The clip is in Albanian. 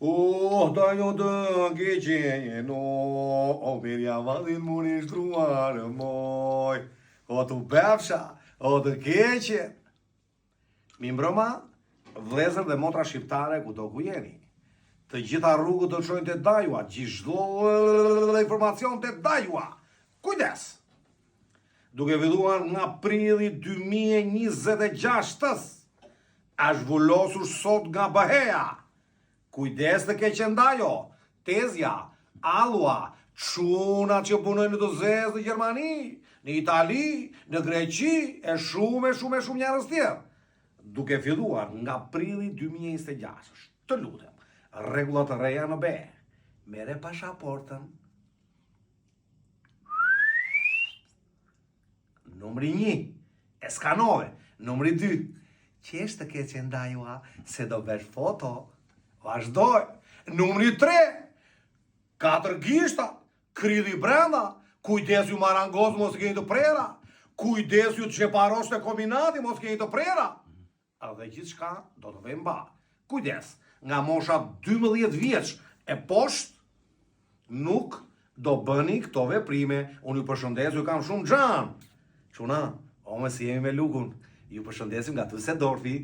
Da jo dëngi qenjeno, o mirja vadin mu një shtruarë moj, o të befsha, o të keqe. Mi mbrëma, vlezër dhe motra shqiptare ku do ku jeni. Të gjitha rrugët të qojnë të dajua, gjithdo informacion të dajua. Kujdes! Duke filluar nga prilli 2026, është vullosur sot nga bëheja. Kujdes të keqendajo, tezja, alua, çuna që punojnë në të zezë në Gjermani, në Itali, në Greqi, e shumë njerëz tjerë. Duke filluar nga prilli 2026, të lutem, rregullat të reja në be, mere pasaportën. Numri 1, e skanove. Numri 2, qeshtë të keqendajua se do vesh foto. Vazhdoj. Numri 3, 4 gishta, krydhi brenda, kujdes ju marangoz mos keni të prera, kujdes ju çeparosh të kombinati mos keni të prera. Dhe gjithçka do të vëmë ba. Kujdes, nga mosha 12 vjeç e poshtë nuk do bëni këto veprime. Unë ju përshëndes, ju kam shumë xhan. Çuna, o me si jemi me Lukun. Ju përshëndesim nga Düsseldorfi.